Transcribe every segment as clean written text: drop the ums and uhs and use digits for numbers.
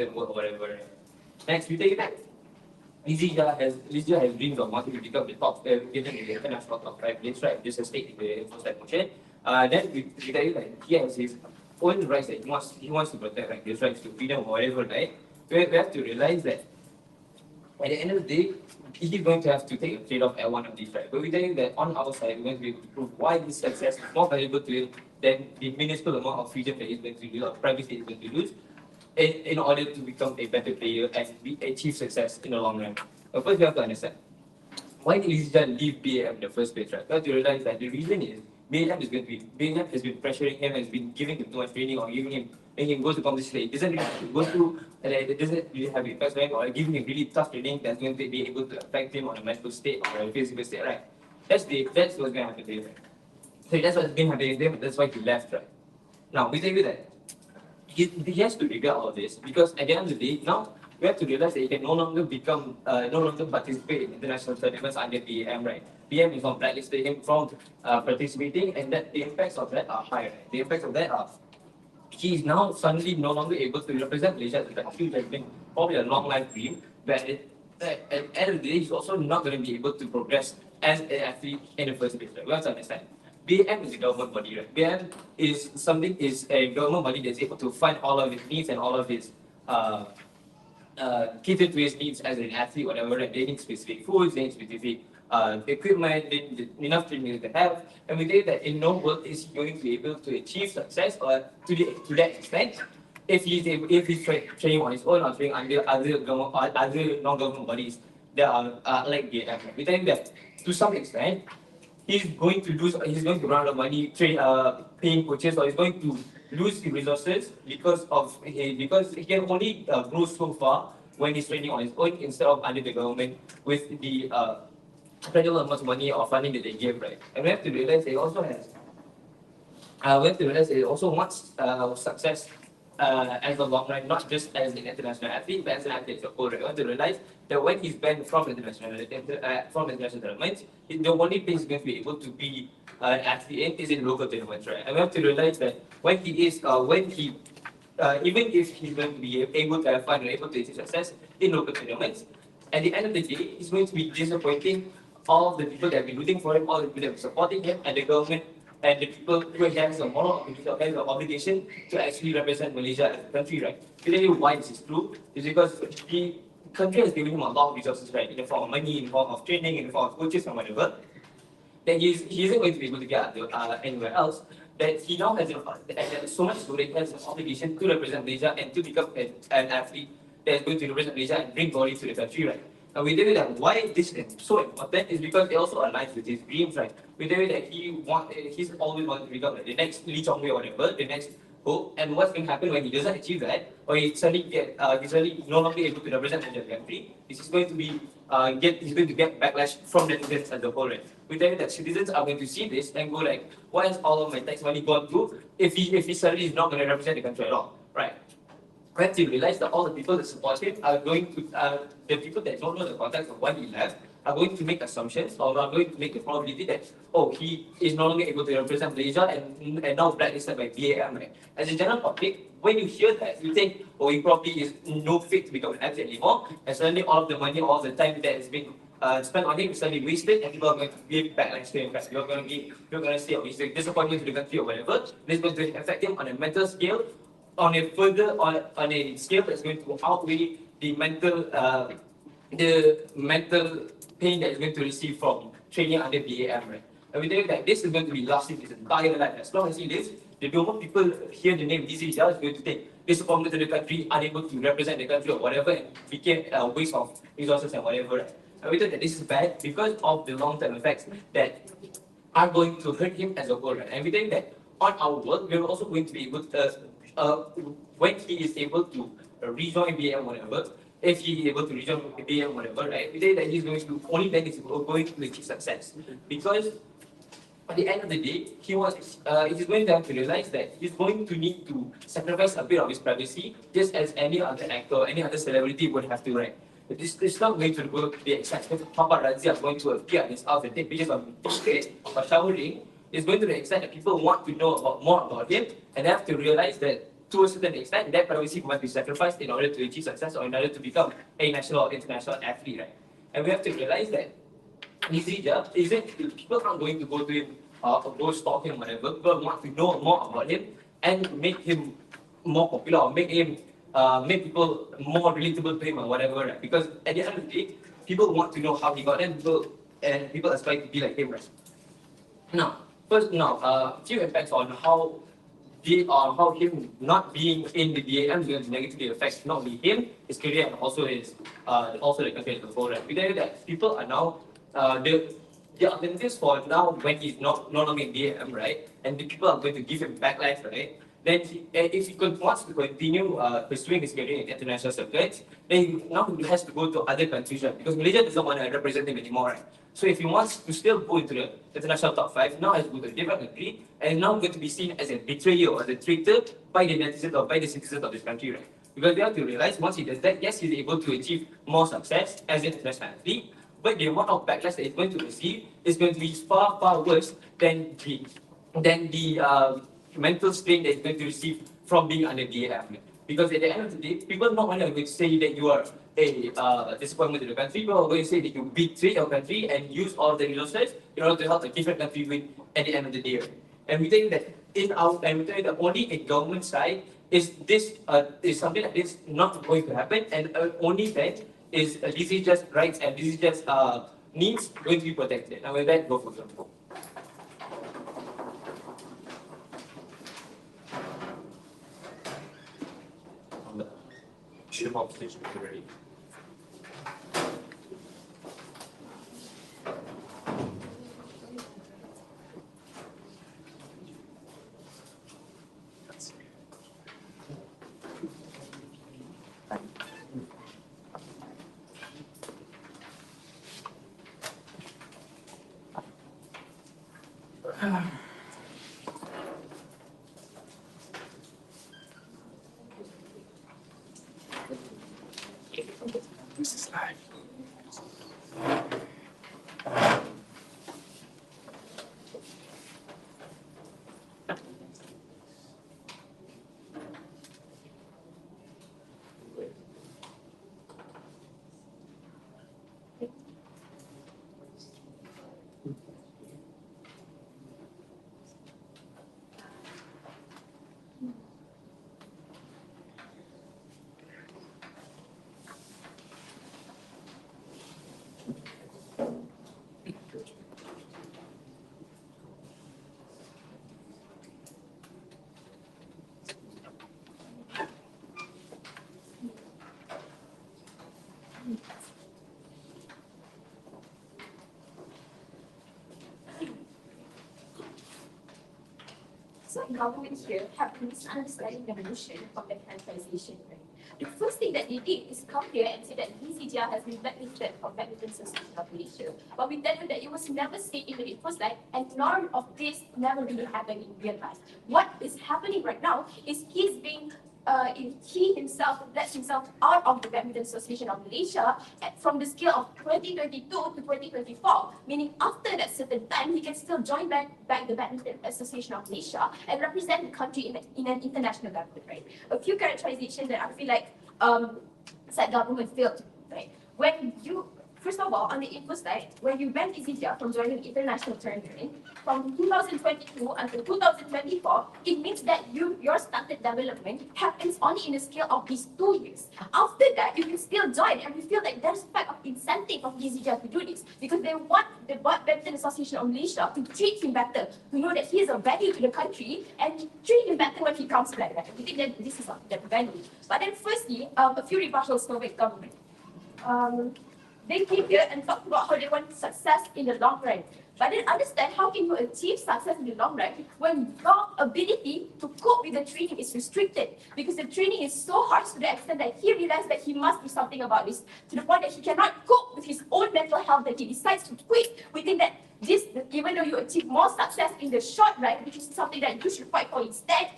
work or whatever. Right? Next, we take it back. Lizia has dreams of wanting to become the top given in the international top five list, right? Just a state in the first step motion. Then we tell you that he has his own rights that he wants to protect, like his rights to freedom or whatever, right? We have to realize that at the end of the day, he's going to have to take a trade-off at one of these, right? But we tell you that on our side, we're going to be able to prove why this success is more valuable to him than the minuscule amount of freedom that he's going to lose or privacy he's going to lose in order to become a better player and achieve success in the long run. But first, we have to understand why did Lizia leave BAM in the first place, right? You have to realize that the reason is BAM has been pressuring him, has been giving him too much training or giving him making him go to competition. It doesn't really go through it doesn't really have effects on him or giving him really tough training that's going to be able to affect him on a mental state or a physical state, right? That's what's going to happen to him. Right? So that's what's been happening to him, that's why he left, right? Now we tell you that he has to regret all this because at the end of the day, now we have to realize that he can no longer participate in international tournaments under BAM, right? BAM is on blacklisted him from participating, and that the impacts of that are high. Right? The impacts of that are he is now suddenly no longer able to represent Malaysia as a country, which has been probably a long life dream. But at the end of the day, he's also not going to be able to progress as an athlete in the first place. Right? We have to understand. BAM is a government body, right? BAM is a government body that's able to fund all of his needs and all of his cater to his needs as an athlete, whatever. Right? They need specific foods, they need specific equipment, they need enough training to have. And we say that in no world is he going to be able to achieve success or to that extent if he's training on his own or training under other government or other non-government bodies that are like BAM. We think that to some extent he's going to run out of money paying coaches, or he's going to lose his resources because he can only grow so far when he's training on his own instead of under the government with the incredible amount of money or funding that they give, right? And we have to realize that he also has we have to realize that he also wants success as a long run, not just as an international athlete, but as an athlete as a whole. Right? We have to realize that when he's banned from international tournaments, the only place he's going to be able to be an athlete in is in local tournaments, right? And we have to realize that when he is, even if he's going to be able to have fun and able to achieve success in local tournaments, at the end of the day, he's going to be disappointing all the people that have been rooting for him, all the people that have been supporting him, and the government and the people who has a moral obligation to actually represent Malaysia as a country, right? To tell you why this is true is because the country has given him a lot of resources, right? In the form of money, in the form of training, in the form of coaches and whatever. That he isn't going to be able to get anywhere else. That he now has so much so that he has an obligation to represent Malaysia and to become an athlete that is going to represent Malaysia and bring glory to the country, right? And we tell you that why this is so important is because it also aligns with his dreams, right? We tell you that he's always wanted to become like the next Lee Chong Wei or whatever, the next hope. And what's going to happen when he doesn't achieve that, or he's suddenly no longer able to represent the country? He's going to be he's going to get backlash from the citizens as a whole, right? We tell you that citizens are going to see this and go like, why has all of my tax money gone to if he suddenly is not going to represent the country at all, right? When you realize that all the people that support him are going to, the people that don't know the context of why he left, are going to make assumptions or are going to make the probability that, oh, he is no longer able to represent Malaysia and now blacklisted by BAM. Right? As a general public, when you hear that, you think, oh, he probably is no fit to become an athlete anymore, and suddenly all of the money, all the time that has been spent on him is suddenly wasted, and people are going to give backlash to him. You're going to say, oh, he's a disappointment to the country or whatever. This is going to affect him on a mental scale on a scale that's going to outweigh the mental pain that is going to receive from training under BAM, right? And we think that this is going to be lasting his entire life. As long as he lives, the moment people hear the name DC is going to take disappointment to the country, unable to represent the country or whatever, and became a waste of resources and whatever, right? And we think that this is bad because of the long-term effects that are going to hurt him as a whole, right? And we think that on our work, we're also going to be able to when he is able to rejoin BAM whatever, if he is able to rejoin BAM whatever, right? We say that he's going to only then is going to achieve success because at the end of the day, he's going to have to realize that he's going to need to sacrifice a bit of his privacy, just as any other actor, any other celebrity would have to, right? But it's not going to go to the extent that paparazzi are going to appear at his house and take pictures of him or showering. It's going to the extent that people want to know more about him, and they have to realize that to a certain extent, that privacy must be sacrificed in order to achieve success or in order to become a national or international athlete, right? And we have to realize that Nizija isn't, people aren't going to go to him or go stalk him, whatever. People want to know more about him and make him more popular or make people more relatable to him or whatever, right? Because at the end of the day, people want to know how he got there, people aspire to be like him, right? Few impacts on how him not being in the DAM is going to negatively affect not only him, his career, and also the country as a whole. Right? We know that people are now the alternatives for now when he's no longer in DAM, right? And the people are going to give him backlash, right? Then if he wants to continue pursuing his career in international circuits, then he has to go to other countries, right? Because Malaysia doesn't want to represent him anymore, right? So if he wants to still go into the international top 5, now has to go to a different country, and now going to be seen as a betrayer or as a traitor by the netizens or by the citizens of this country, right? Because they have to realize once he does that, yes, he's able to achieve more success as an international athlete, but the amount of backlash that he's going to receive is going to be far, far worse than the mental strain that he's going to receive from being under DAF. Because at the end of the day, people not only are going to say that you are a disappointment to the country, people are going to say that you betray your country and use all the resources in order to help a different country win at the end of the day. And we think that only a government side is something like this not going to happen, and only then is this is just rights and this is just needs going to be protected. And with that, go for example. Should have station already. This is live. So government here have a misunderstanding the notion of democratization, right? The first thing that they did is come here and say that BCGR has been blacklisted from Badminton Association of Malaysia. But we tell you that it was never stated in the first line, and none of this never really happened in real life. What is happening right now is he himself lets himself out of the Badminton Association of Malaysia from the scale of 2022 to 2024, meaning after that certain time, he can still join back the Badminton Association of Malaysia and represent the country in an international government, right? A few characterizations that I feel like said government failed, right? First of all, on the info side, when you ban Izidja from joining international tournament from 2022 until 2024, it means that your started development happens only in a scale of these 2 years. After that, you can still join, and we feel like there's a fact of incentive of Izidja to do this because they want the Badminton Association of Malaysia to treat him better, to know that he is a value to the country and treat him better when he comes back. Right? We think that this is that value. But then, firstly, a few rebuttals for the government. They came here and talked about how they want success in the long run. But then understand how can you achieve success in the long run when your ability to cope with the training is restricted. Because the training is so harsh to the extent that he realized that he must do something about this. To the point that he cannot cope with his own mental health, that he decides to quit. We think that this, even though you achieve more success in the short run, which is something that you should fight for instead,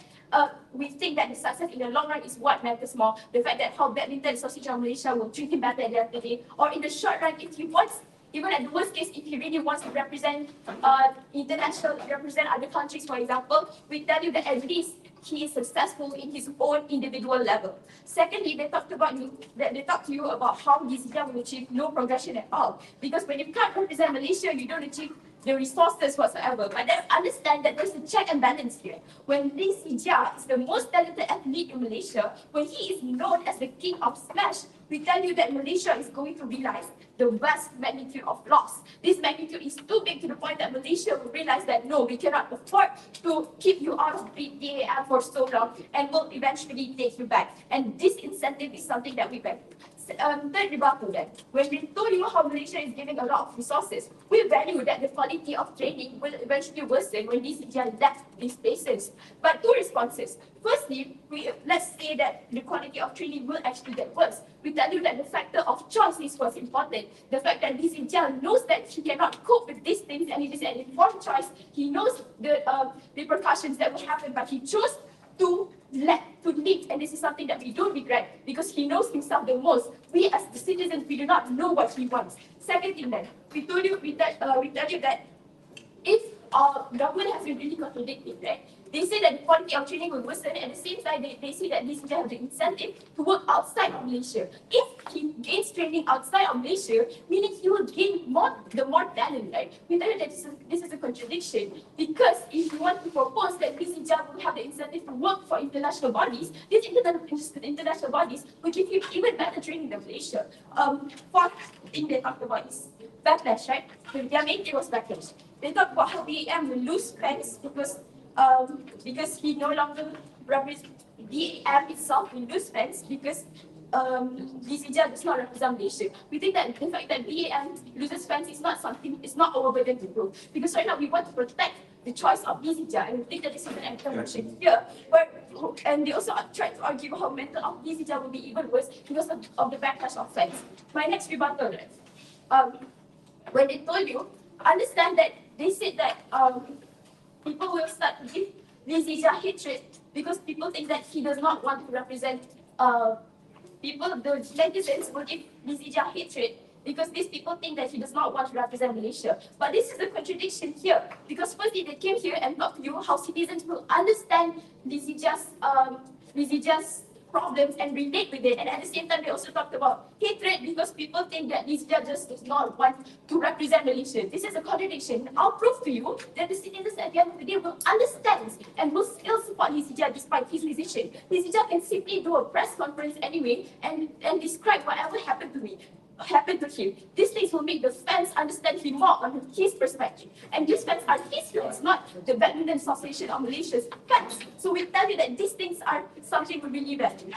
we think that the success in the long run is what matters more. The fact that how Badminton Association of Malaysia will treat him better at the end of the day, or in the short run, if he wants even at the worst case, if he really wants to represent represent other countries, for example, we tell you that at least he is successful in his own individual level. Secondly, they talked to you about how this year will achieve no progression at all. Because when you can't represent Malaysia, you don't achieve the resources whatsoever. But then understand that there's a check and balance here. When Lee Sijia is the most talented athlete in Malaysia, when he is known as the king of smash, we tell you that Malaysia is going to realize the vast magnitude of loss. This magnitude is too big to the point that Malaysia will realize that no, we cannot afford to keep you out of DAM for so long and will eventually take you back. And this incentive is something that we value. Third rebuttal then, when we told you how Malaysia is giving a lot of resources, we value that the quality of training will eventually worsen when these India left these spaces. But two responses. Firstly, let's say that the quality of training will actually get worse. We tell you that the factor of choice is what's important. The fact that this India knows that he cannot cope with these things and it is an informed choice. He knows the repercussions that will happen, but he chose to leave, and this is something that we don't regret because he knows himself the most. We as the citizens, we do not know what he wants. Second thing then, we tell you that if our government has been really contradicting, right? They say that the quality of training will worsen, and at the same time, they say that this have the incentive to work outside of Malaysia. If he gains training outside of Malaysia, meaning he will gain more talent, right? We tell you that this is a contradiction because if you want to propose that this Hijab will have the incentive to work for international bodies, these international bodies will give you even better training than Malaysia. Fourth thing they talked about is backlash, right? Their main thing was backlash. They talked about how BAM will lose fans because he no longer represents BAM itself will lose fans because DCJ does not represent Malaysia. We think that the fact that BAM loses fans is not our burden to do. Because right now we want to protect the choice of DCJ, and we think that this is an intervention here. And they also tried to argue how mental of DCJ will be even worse because of the backlash of fans. My next rebuttal, when they told you, understand that they said that people will start to give Lizija hatred because people think that he does not want to represent the netizens will give Lizija hatred because these people think that he does not want to represent Malaysia. But this is a contradiction here because firstly they came here and talked to you how citizens will understand Lizija's problems and relate with it. And at the same time, they also talked about hatred because people think that Lizija just does not want to represent Malaysia. This is a contradiction. I'll prove to you that the citizens at the end of the day will understand and will still support Lizija despite his decision. Lizija can simply do a press conference anyway and describe whatever happened to him. These things will make the fans understand him more on his perspective. And these fans are his fans, not the Badminton Association of Malaysia's fans. So we tell you that these things are something we really value.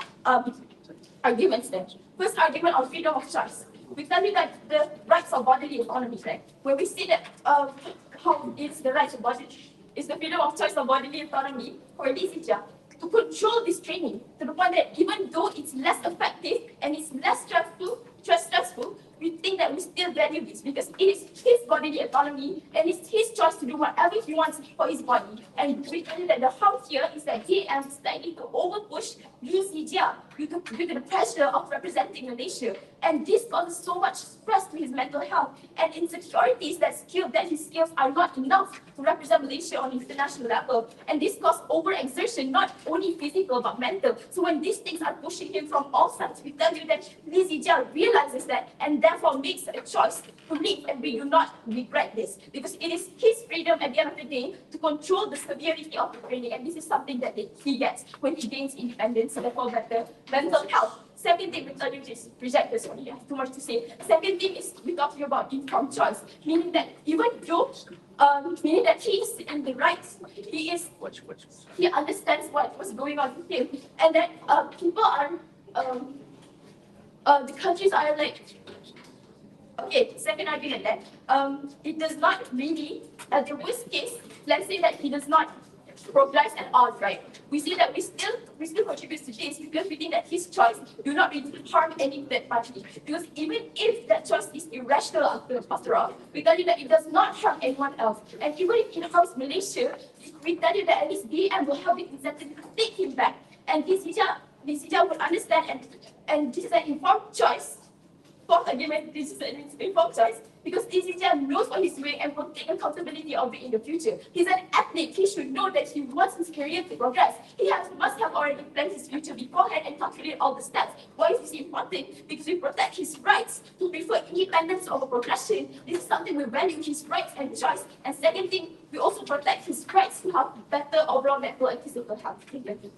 Arguments then. First argument on freedom of choice. We tell you that the rights of bodily autonomy, right? Where we see that how it's the rights of it's the freedom of choice of bodily autonomy for Lizija to control this training to the point that even though it's less effective and it's less stressful, we think that we still value this because it is his bodily autonomy and it's his choice to do whatever he wants for his body. And we tell you that the harm here is that JM is likely to overpush Lizija due to the pressure of representing Malaysia. And this causes so much stress to his mental health and insecurities that his skills are not enough to represent Malaysia on international level. And this causes overexertion, not only physical but mental. So when these things are pushing him from all sides, we tell you that Lizija realizes that and therefore makes a choice to leave, and we do not regret this because it is his freedom at the end of the day to control the severity of the training, and this is something that he gets when he gains independence and therefore better mental health. Second thing, we tell you is reject this one. Yeah, too much to say. Second thing is we're talking about informed choice, meaning that even though meaning that he is in the right, he understands what was going on with him, and that people are the countries are like. Okay, second argument that it does not really, at the worst case, let's say that he does not progress at all, right? We see that we still contribute to this because we think that his choice do not really harm any third party. Because even if that choice is irrational after all, we tell you that it does not harm anyone else. And even if it harms Malaysia, we tell you that at least BM will have the incentive to take him back. And this Hijab will understand and this is an informed choice. Fourth argument, this is an informed choice. because Lee Zijia knows what he's doing and will take accountability of it in the future. He's an athlete. He should know that he wants his career to progress. Must have already planned his future beforehand and calculate all the steps. Why is this important? Because we protect his rights to prefer independence over progression. This is something we value, his rights and choice. And second thing, we also protect his rights to have better overall mental and physical health. Thank you.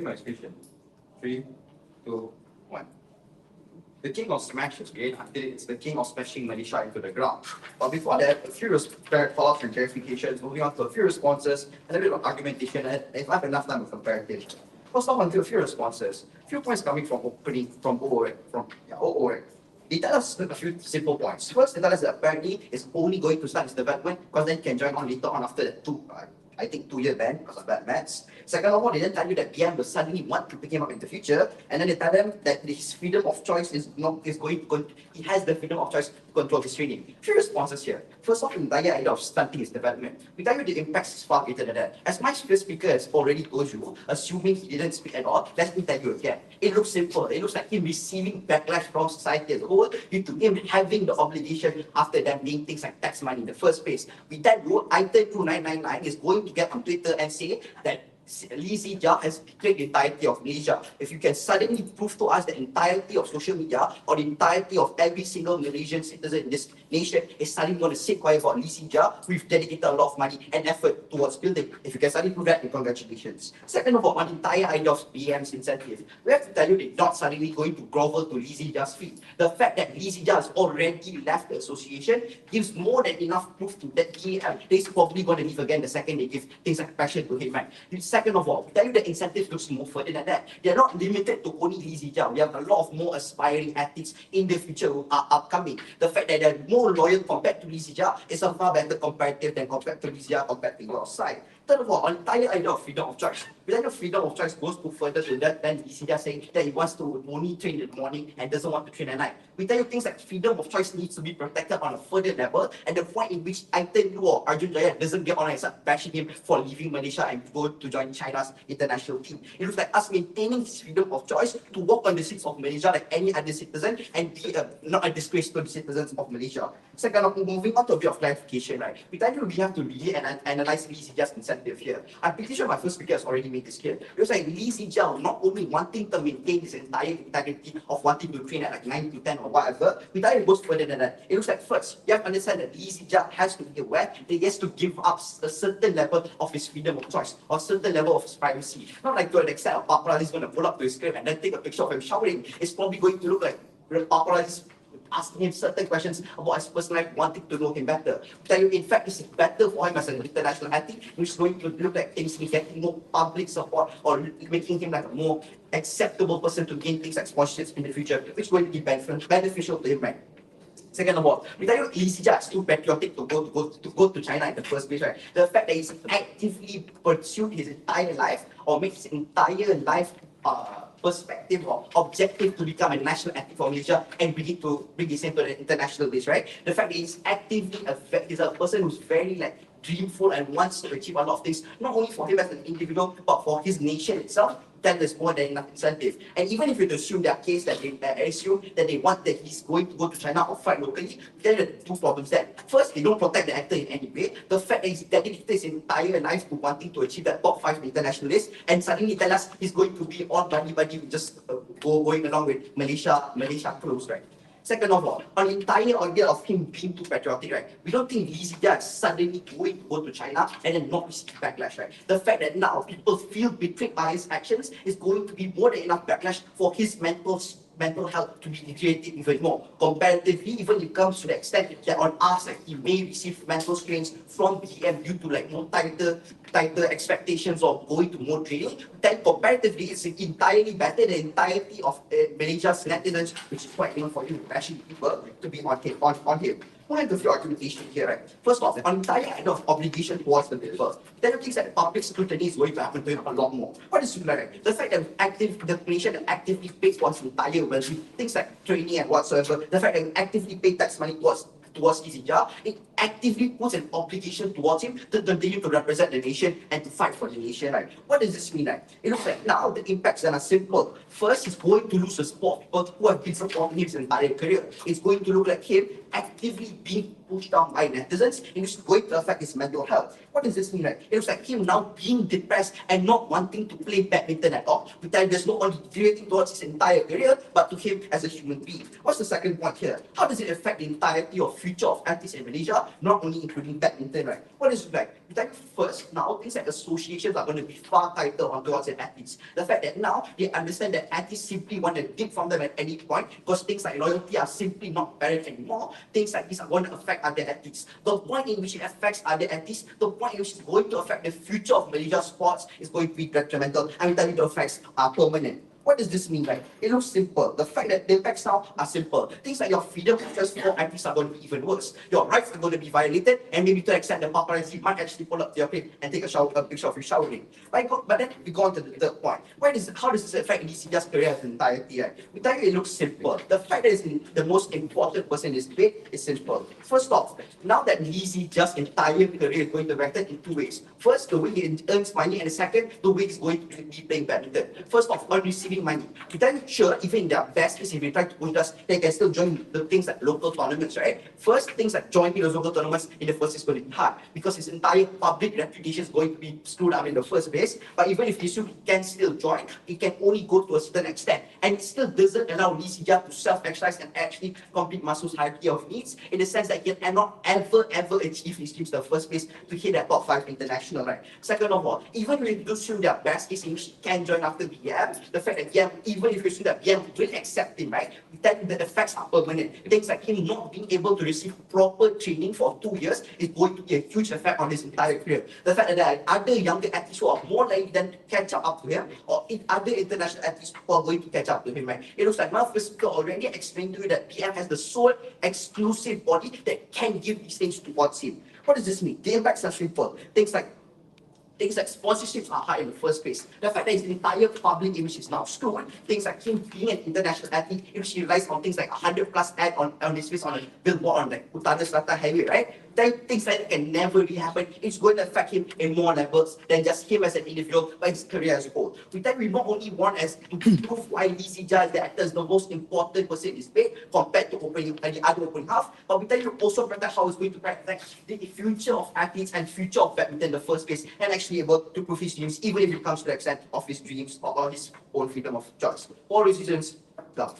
My station. 3, 2, 1. The king of smashes again until it's the king of smashing Malaysia into the ground. But before that, a few follow-ups and clarifications, moving on to a few responses and a bit of argumentation, and if I have enough time, a comparative. First off, until a few responses, few points coming from OO. They tell us a few simple points. First, they tell us that apparently it's only going to start its development because then you can join on later on after the 2-year ban because of bad maths. Second of all, they then tell you that PM will suddenly want to pick him up in the future, and then they tell them that his freedom of choice he has the freedom of choice to control his training. Few responses here. First off, the entire idea of stunting his development. We tell you the impacts is far greater than that. As my previous speaker has already told you, assuming he didn't speak at all, let me tell you again. It looks simple. It looks like him receiving backlash from society as a whole due to him having the obligation after them being things like tax money in the first place. We tell you, item 2999 is going to get on Twitter and say that Lee Zijia has betrayed the entirety of Malaysia. If you can suddenly prove to us the entirety of social media or the entirety of every single Malaysian citizen in this nation is suddenly going to sit quiet about Lee Zijia, we've dedicated a lot of money and effort towards building. If you can suddenly prove that, then congratulations. Second of all, on the entire idea of BM's incentive, we have to tell you they're not suddenly going to grovel to Lee Zijia's feet. The fact that Lee Zijia has already left the association gives more than enough proof to that BM is probably going to leave again the second they give things like passion to him, right? Second of all, we tell you the incentive looks more further than that. They're not limited to only Lee Zijia. We have a lot of more aspiring athletes in the future who are upcoming. The fact that they're more loyal compared to Lee Zijia is a far better comparative than compared to Lee Zijia compared to your side. Third of all, on the entire idea of freedom of choice, we tell you freedom of choice goes to further to that than Lee Zijia saying that he wants to only train in the morning and doesn't want to train at night. We tell you things like freedom of choice needs to be protected on a further level, and the point in which Aitan Lu or Arjun Jaya doesn't get on and start bashing him for leaving Malaysia and go to join China's international team. It looks like us maintaining his freedom of choice to walk on the streets of Malaysia like any other citizen and be not a disgrace to the citizens of Malaysia. Second, moving on to a bit of clarification, right? We tell you we have to really analyze Lee Zijia's incentive here. I'm pretty sure my first speaker has already made this clear. It was like Lee Zijia not only wanting to maintain his entire integrity of wanting to train at like 9 to 10 or whatever, we tell you it goes further than that. It looks like first, you have to understand that Lee Zijia has to be aware that he has to give up a certain level of his freedom of choice or a certain level of his privacy. Not like to an extent of paparazzi is going to pull up to his crib and then take a picture of him showering. It's probably going to look like paparazzi asking him certain questions about his personal life, wanting to know him better. Tell you, in fact, it's better for him as an international athlete, which is going to look like things he's getting more public support or making him like a more acceptable person to gain things like sponsorships in the future, which is going to be beneficial to him, right? Second of all, we tell you Lee Zijia is too patriotic to go to China in the first place, right? The fact that he's actively pursued his entire life or makes his entire life perspective or objective to become a national athlete for Malaysia and bring his name to the international list, right? The fact that he's actively is a person who's very like dreamful and wants to achieve a lot of things, not only for him as an individual, but for his nation itself. That is more than enough incentive. And even if you assume their case that they assume that they want that he's going to go to China or fight locally, there are two problems there. First, they don't protect the actor in any way. The fact that he's dedicated his entire life to wanting to achieve that top 5 international list, and suddenly tell us he's going to be all buddy with just going along with Malaysia close, right? Second of all, on the entire idea of him being too patriotic, right? We don't think Lee Zijia is suddenly going to go to China and then not receive backlash, right? The fact that now people feel betrayed by his actions is going to be more than enough backlash for his mental health to be deteriorated even more. Comparatively, even it comes to the extent that on us, like, he may receive mental strains from BM due to like more tighter expectations of going to more training, then comparatively it's entirely better than the entirety of Malaysia's netizens, which is quite enough for you, actually people to be on him. point of your argumentation here, right? First off, on entire end of obligation towards the paper, then it thinks that public scrutiny is going to happen to him a lot more. What is similar, right? The fact that the nation actively pays for its entire well-being, things like training and whatsoever, the fact that we actively pay tax money towards EZJA, it actively puts an obligation towards him to continue to represent the nation and to fight for the nation, right? What does this mean, right? It looks like now the impacts that are simple. First, he's going to lose the support of people who have been supporting him his entire career. It's going to look like him actively being pushed down by netizens, and it's going to affect his mental health. What does this mean, right? It looks like him now being depressed and not wanting to play badminton at all. With that, there's not only deteriorating towards his entire career, but to him as a human being. What's the second point here? How does it affect the entirety of future of athletes in Malaysia, not only including badminton, right? What is it like? With that, first, now things like associations are going to be far tighter on towards the athletes. The fact that now they understand that athletes simply want to dig from them at any point, because things like loyalty are simply not apparent anymore. Things like this are going to affect other athletes. The point in which it affects other athletes, the point in which it's going to affect the future of Malaysia sports is going to be detrimental, and we tell you the effects are permanent. What does this mean, right? It looks simple. The fact that the impacts now are simple. Things like your freedom of choice for athletes are going to be even worse. Your rights are going to be violated, and maybe to accept the paparazzi might actually pull up to your plate and take a picture of you showering. But then we go on to the third point. How does this affect EZJA's career as an entirety, right? We tell you it looks simple. The fact that it's the most important person in this debate is simple. First off, now that EZJA's entire career is going to be affected in two ways. First, the way he earns money, and the second, the way he's going to be playing badminton. First off, on receiving money. We then sure, even in their best case, if they try to push us, they can still join the things like local tournaments, right? First, things like joining those local tournaments in the first is going to be hard because his entire public reputation is going to be screwed up in the first place. But even if he can still join, he can only go to a certain extent. And it still doesn't allow EZJA to self-actualize and actually complete Masuk's hierarchy of needs in the sense that he cannot ever achieve his dreams in the first place to hit that top 5 international, right? Second of all, even when you assume their best case in which he can join after BM, the fact that BM, even if you assume that BM will accept him, right, then the effects are permanent. Things like him not being able to receive proper training for 2 years is going to be a huge effect on his entire career. The fact that there are other younger athletes who are more likely than to catch up to him, or other international athletes who are going to catch up to him, right? It looks like Malcolm already explained to you that BM has the sole exclusive body that can give these things towards him. What does this mean? The impacts are simple. Things like sponsorships are high in the first place. The fact that his entire public image is now screwed. Things like him being an international athlete, in which he relies on things like 100 plus ad on his face on a billboard on like Utara Selatan Highway, right? Then things like that can never really happen. It's going to affect him in more levels than just him as an individual, but his career as a whole. With that, we not only want as to prove why EZJA, the actor, is the most important person in this debate compared to the other opening half, but we tell you also protect how it's going to protect the future of athletes and future of badminton in the first place, and actually able to prove his dreams, even if it comes to the extent of his dreams or his own freedom of choice. All reasons, love.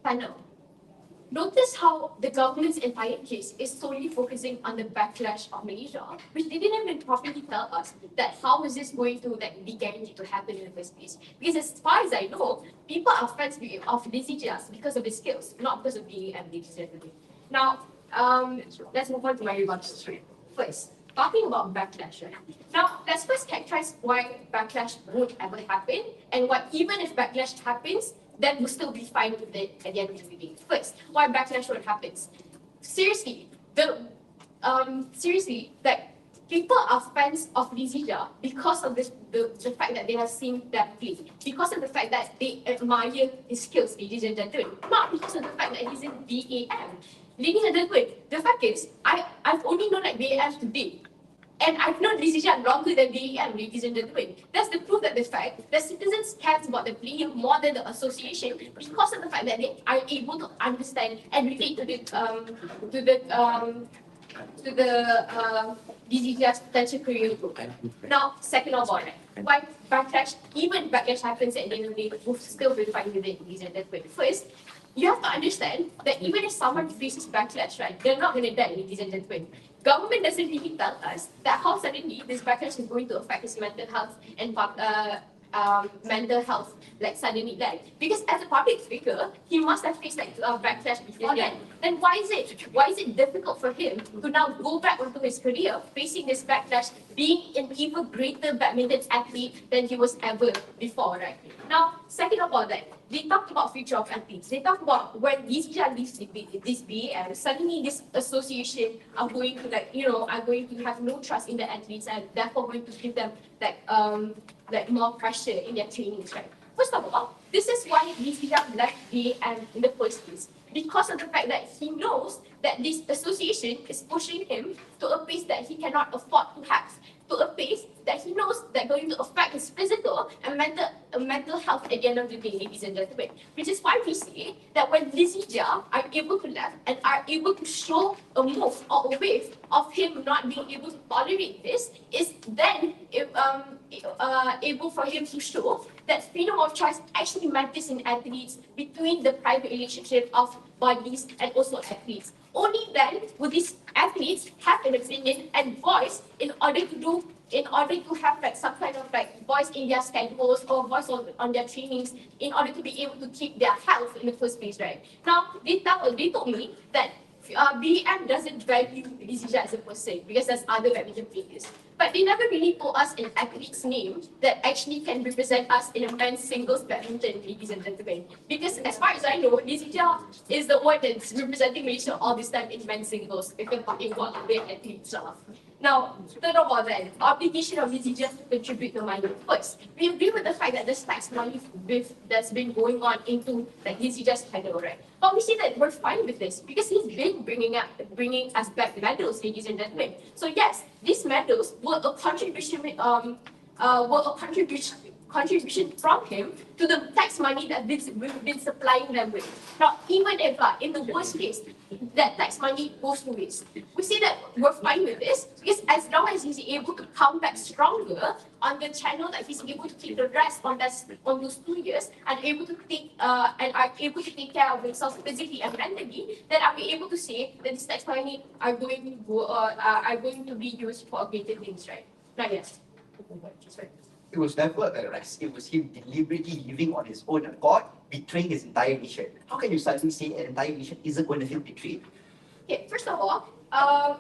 Panel. Notice how the government's entire case is solely focusing on the backlash of Malaysia, which they didn't even properly tell us that how is this going to be guaranteed to happen in the first place. Because as far as I know, people are friends of EZJA because of the skills, not because of being ladies and gentlemen. Now, let's move on to my rebuttals. First, talking about backlash, right? Now, let's first characterize why backlash won't ever happen, and what even if backlash happens, that will still be fine with it at the end of the day. First, why backlash won't happen? Seriously, that people are fans of EZJA because of the fact that they have seen that play, because of the fact that they admire his skills, ladies and gentlemen, not because of the fact that he's in BAM. Ladies and gentlemen, the fact is, I've only known like BAM today. And I've known Lee Zee Jia longer than BEM, ladies and gentlemen. That's the proof that the fact that citizens care about the player more than the association because of the fact that they are able to understand and relate to the Lee Zee Jia's potential career growth. Now, second of all, right, why backlash, even backlash happens at the end of the day, we'll still be fine with it, ladies and gentlemen. First, you have to understand that even if someone faces backlash, right, they're not going to die, ladies and gentlemen. Government doesn't really tell us that how suddenly this backlash is going to affect his mental health and mental health, like suddenly that. Because as a public figure, he must have faced like backlash before that. Then why is it difficult for him to now go back onto his career, facing this backlash, being an even greater badminton athlete than he was ever before, right? Now, second of all, that they talked about future of athletes. They talked about when Lee Zee Jia leaves this BAM, suddenly this association are going to are going to have no trust in the athletes and therefore going to give them like more pressure in their trainings, right? First of all, this is why Lee Zee Jia left BAM in the first place. Because of the fact that he knows that this association is pushing him to a pace that he cannot afford to have, to a pace that he knows that going to affect his physical and mental health at the end of the day, ladies and gentlemen. Which is why we say that when Lee Zee Jia are able to left and are able to show a move or a wave of him not being able to tolerate this, is then able for him to show that freedom of choice actually matters in athletes between the private relationship of bodies and also athletes. Only then will these athletes have an opinion and voice in order to have like some kind of like voice in their schedules or voice on their trainings in order to be able to keep their health in the first place, right? Now, they told me that BM doesn't value Lee Zee Jia as a person because there's other badminton players. But they never really told us an athlete's name that actually can represent us in a men's singles badminton, ladies and gentlemen. Because as far as I know, Lee Zee Jia is the one that's representing Malaysia all this time in men's singles, if you're talking about the athletes. Now, third of all then, obligation of Lee Zee Jia to contribute the money. First, we agree with the fact that there's tax money that's been going on into like Lee Zee Jia's handle, right? But we see that we're fine with this because he's been bringing us back medals, ladies and gentlemen. So yes, these medals were a contribution from him to the tax money that we've been supplying them with. Now, even if in the worst case, that tax money goes to waste, we see that we're fine with this because as long as he's able to come back stronger on the channel that he's able to take the rest on those 2 years and able to are able to take care of himself physically and mentally, then I'll be able to say that this tax money are going to be used for greater things, right? Now, yes. It was never a arrest. It was him deliberately leaving on his own accord, betraying his entire nation. How can you suddenly say an entire nation isn't going to feel betrayed? Okay, first of all,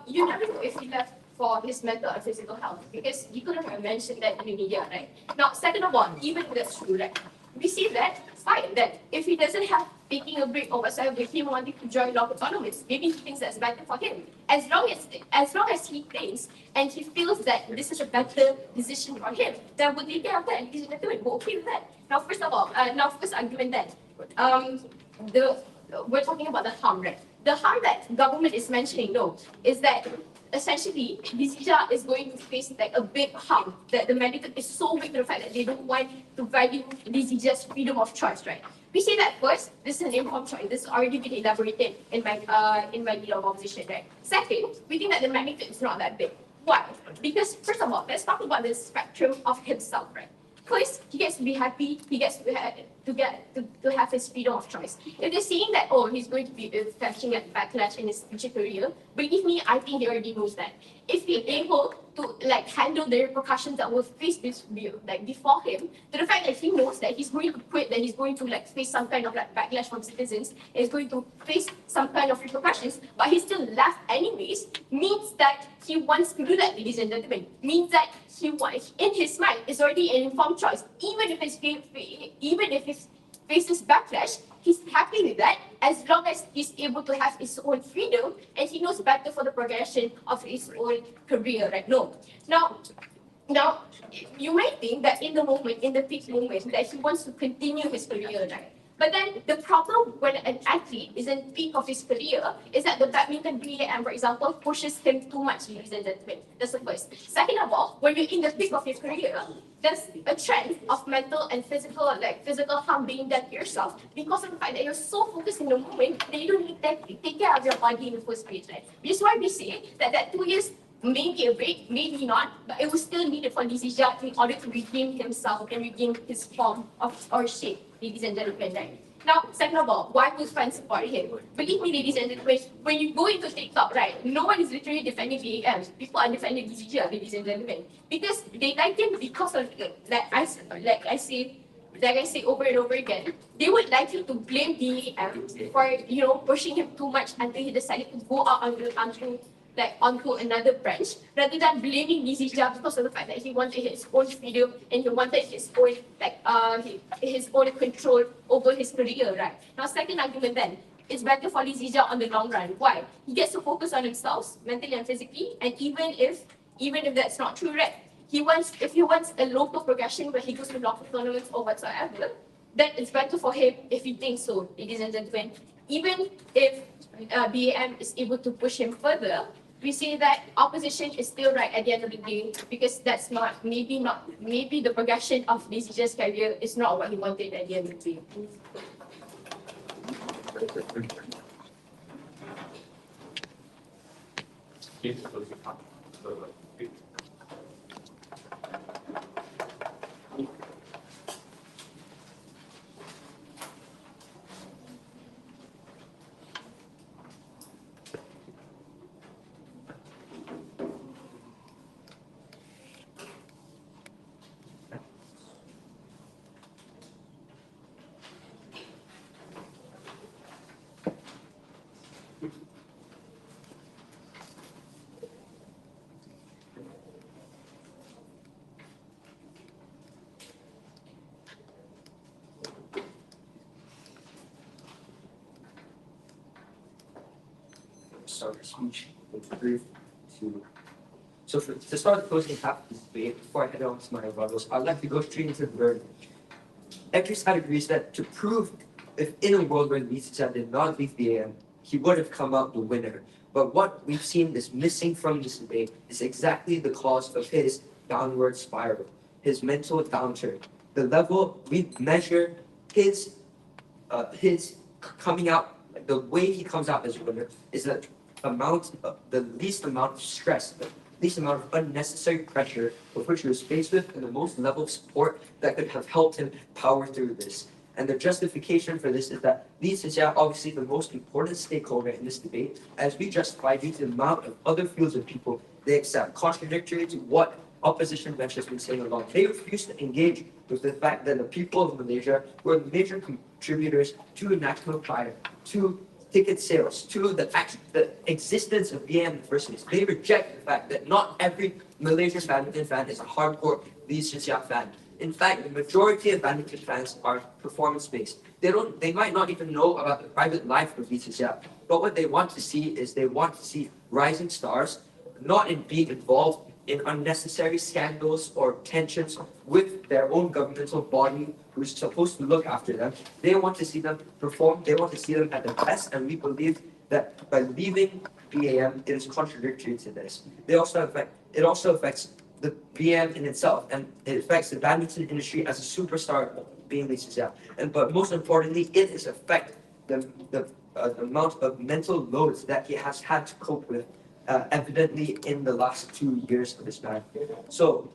you never know if he left for his mental or physical health because you couldn't have mentioned that in the media, right? Now, second of all, even if that's true, right? We see that, fine, that if he doesn't have taking a break or whatsoever with him wanting to join local tournaments, maybe he thinks that's better for him. As long as he thinks and he feels that this is a better decision for him, then we'll take care of that and he's we're okay with that. Now, first of all, first argument that we're talking about the harm, right? The harm that government is mentioning, though, is that essentially, Lee Zee Jia is going to face like a big harm that the medical is so weak to the fact that they don't want to value Lee Zee Jia's freedom of choice, right? We say that first, this is an informed choice. This has already been elaborated in my leader of opposition, right? Second, we think that the magnitude is not that big. Why? Because first of all, let's talk about the spectrum of himself, right? First, he gets to be happy. He gets to have his freedom of choice. If they're saying that, oh, he's going to be catching a backlash in his future career, believe me, I think he already knows that. If he's able to like handle the repercussions that will face this like before him, to the fact that he knows that he's going to quit, that he's going to like face some kind of like backlash from citizens, he's going to face some kind of repercussions, but he still left anyways, means that he wants to do that, ladies and gentlemen. Means that in his mind, it's already an informed choice. Even if he faces backlash, he's happy with that as long as he's able to have his own freedom and he knows better for the progression of his own career, right? No. Now, you might think that in the peak moment, that he wants to continue his career, right? But then the problem when an athlete is in peak of his career is that the badminton BAM, for example, pushes him too much, ladies and gentlemen. That's the first. Second of all, when you're in the peak of your career, there's a trend of mental and physical harm being done to yourself because of the fact that you're so focused in the moment that you don't take care of your body in the first place, right? Which is why we say that 2 years maybe a break, maybe not, but it was still needed for Lee Zizia in order to regain himself and regain his form of or shape, ladies and gentlemen. Right? Now, second of all, why would fans support him? Believe me, ladies and gentlemen, when you go into TikTok, right, no one is literally defending BAM. People are defending Lee Zizia, ladies and gentlemen, because they like him because of like I say over and over again, they would like you to blame BAM for pushing him too much until he decided to go out onto another branch, rather than blaming Lee Zizia because of the fact that he wanted his own freedom and he wanted his own his own control over his career, right? Now, second argument then, it's better for Lee Zizia on the long run. Why? He gets to focus on himself mentally and physically, and even if that's not true, right? If he wants a local progression where he goes to local tournaments or whatsoever, then it's better for him if he thinks so, ladies and gentlemen. Even if BAM is able to push him further, we say that opposition is still right at the end of the day, because that's maybe the progression of Lee Zizia's career is not what he wanted at the end of the day. Start the speech with brief to start the closing half of this debate, before I head on to my rebuttals, I'd like to go straight into the verdict. Every side agrees that to prove if in a world where Lee Zizia did not leave BAM, he would have come out the winner. But what we've seen is missing from this debate is exactly the cause of his downward spiral, his mental downturn. The level we measure his coming out, the way he comes out as a winner is the least amount of stress, the least amount of unnecessary pressure with which he was faced with, and the most level of support that could have helped him power through this. And the justification for this is that Lee Zizia, obviously the most important stakeholder in this debate, as we justify due to the amount of other fields of people they accept, contradictory to what opposition bench has been saying along. They refuse to engage with the fact that the people of Malaysia were major contributors to national pride, to ticket sales, to the existence of BAM in the first place. They reject the fact that not every Malaysian badminton fan is a hardcore Lee Zizia fan. In fact, the majority of badminton fans are performance-based. They might not even know about the private life of Lee Zizia, but what they want to see is they want to see rising stars, not in being involved in unnecessary scandals or tensions with their own governmental body who's supposed to look after them. They want to see them perform, they want to see them at their best, and we believe that by leaving BAM, it is contradictory to this. It also affects the BAM in itself, and it affects the badminton industry as a superstar being Lee Zizia. But most importantly, it has affected the amount of mental loads that he has had to cope with evidently in the last 2 years of his ban. So,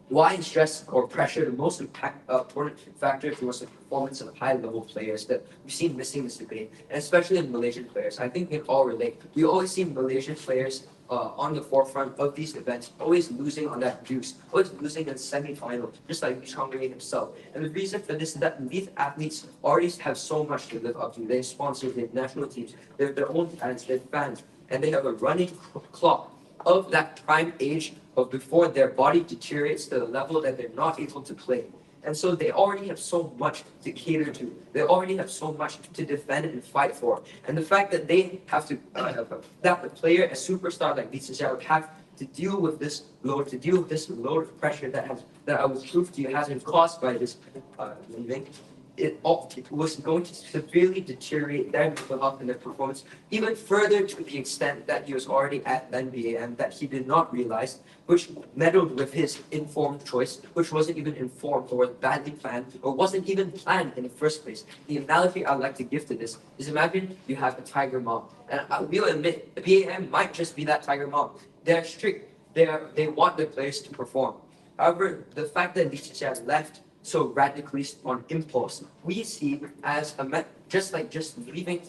why is stress or pressure the most important factor towards the performance of high-level players that we've seen missing this debate, and especially in Malaysian players? I think we can all relate. We always see Malaysian players on the forefront of these events, always losing on that juice, always losing in the semi-final, just like Chongwei himself. And the reason for this is that these athletes already have so much to live up to. They sponsor their national teams, they have their own fans, their fans, and they have a running clock of that prime age of before their body deteriorates to the level that they're not able to play. And so they already have so much to cater to. They already have so much to defend and fight for. And the fact that they have to, that the player, a superstar like Lee Zizia would have to deal with this load of pressure that I will prove to you has been caused by this leaving, it was going to severely deteriorate their mental health and their performance, even further to the extent that he was already at NBAM that he did not realize, which meddled with his informed choice, which wasn't even informed or was badly planned or wasn't even planned in the first place. The analogy I'd like to give to this is imagine you have a tiger mom, and we'll admit BAM might just be that tiger mom. They're strict. They want their players to perform. However, the fact that Lee Zhijian left so radically on impulse, we see as just leaving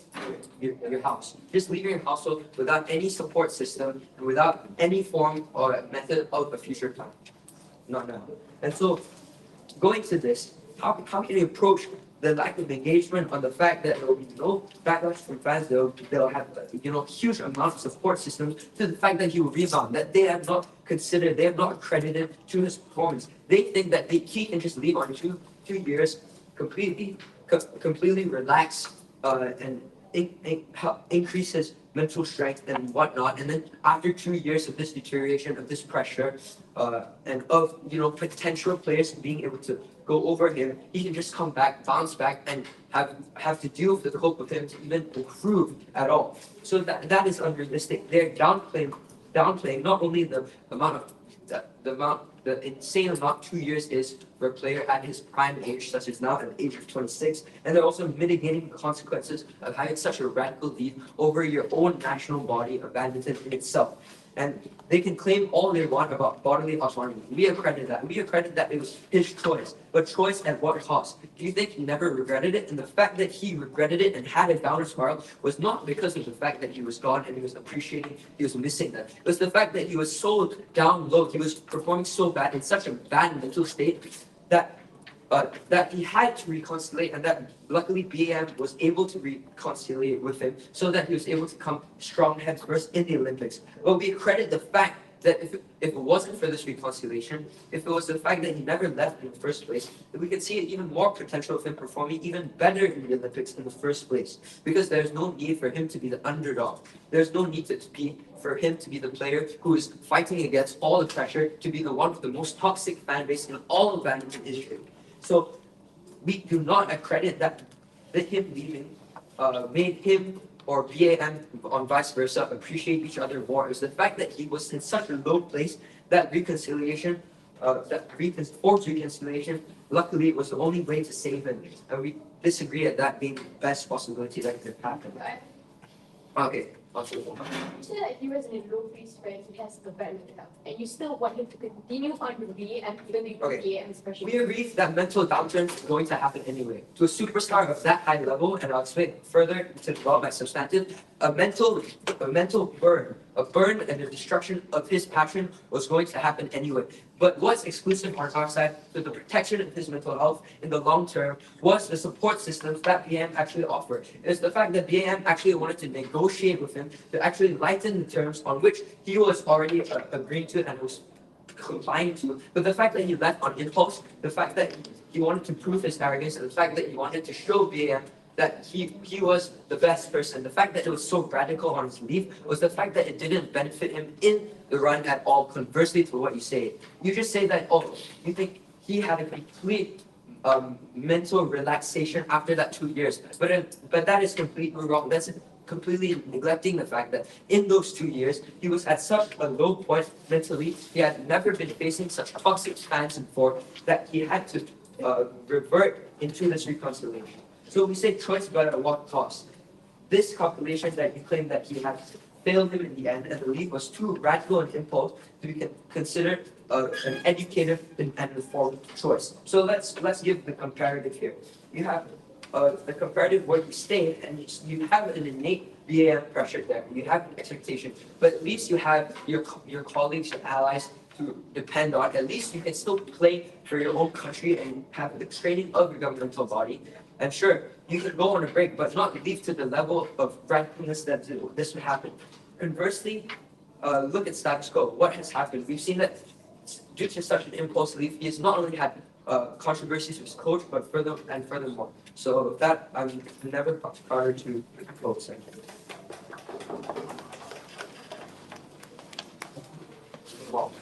your house, just leaving your household without any support system and without any form or method of a future plan. Not now. And so, going to this, how can you approach the lack of engagement on the fact that there will be no backlash from fans, they'll have huge amounts of support systems, to the fact that he will rebound, that they have not considered, they have not accredited to his performance. They think that he can just leave on two years completely relax and increase his mental strength and whatnot, and then after 2 years of this deterioration, of this pressure, and of potential players being able to go over him, he can just come back, bounce back, and have to deal with the hope of him to even improve at all. So that is unrealistic. They're downplaying not only the amount of the insane amount 2 years is for a player at his prime age, such as now at the age of 26, and they're also mitigating the consequences of having such a radical lead over your own national body of badminton in itself. And they can claim all they want about bodily autonomy. We accredit that. We accredit that it was his choice. But choice at what cost? Do you think he never regretted it? And the fact that he regretted it and had a downward spiral was not because of the fact that he was gone and he was appreciating, he was missing that. It was the fact that he was so down low, he was performing so bad, in such a bad mental state, that he had to reconciliate, and that luckily BAM was able to reconciliate with him so that he was able to come strong head first in the Olympics. But we credit the fact that if it wasn't for this reconciliation, if it was the fact that he never left in the first place, that we could see even more potential of him performing even better in the Olympics in the first place. Because there's no need for him to be the underdog. There's no need for him to be the player who is fighting against all the pressure, to be the one with the most toxic fan base in all of badminton history. So we do not accredit that him leaving made him or BAM on vice versa appreciate each other more. It was the fact that he was in such a low place that forced reconciliation, luckily was the only way to save him. And we disagree at that being the best possibility that could happen. Okay. You said that he was in a low place where he has the bad mental health, and you still want him to continue on with BAM even though BAM is pressured. We agree that mental downturn is going to happen anyway. To a superstar of that high level, and I'll explain further to develop my substantive, a mental burn, and the destruction of his passion was going to happen anyway. But what's exclusive on our side to the protection of his mental health in the long term was the support systems that BAM actually offered. It's the fact that BAM actually wanted to negotiate with him to actually lighten the terms on which he was already agreeing to and was complying to. But the fact that he left on impulse, the fact that he wanted to prove his arrogance, and the fact that he wanted to show BAM that he was the best person. The fact that it was so radical on his leave was the fact that it didn't benefit him in the run at all, conversely to what you say. You just say that, you think he had a complete mental relaxation after that 2 years. But that is completely wrong. That's completely neglecting the fact that in those 2 years, he was at such a low point mentally. He had never been facing such toxic fans before that he had to revert into this reconciliation. So we say choice, but at what cost? This calculation that you claim that he had failed him in the end, and the league was too radical an impulse to be considered an educated and informed choice. So let's give the comparative here. You have the comparative where you stay, and you have an innate BAM pressure there. You have an expectation, but at least you have your colleagues, your allies to depend on. At least you can still play for your own country and have the training of your governmental body. And sure, you can go on a break, but not leave to the level of radicalness that this would happen. Conversely, look at status quo. What has happened? We've seen that due to such an impulse leave, he has not only had controversies with his coach, but furthermore. So that I'm never prior to propose. Wow.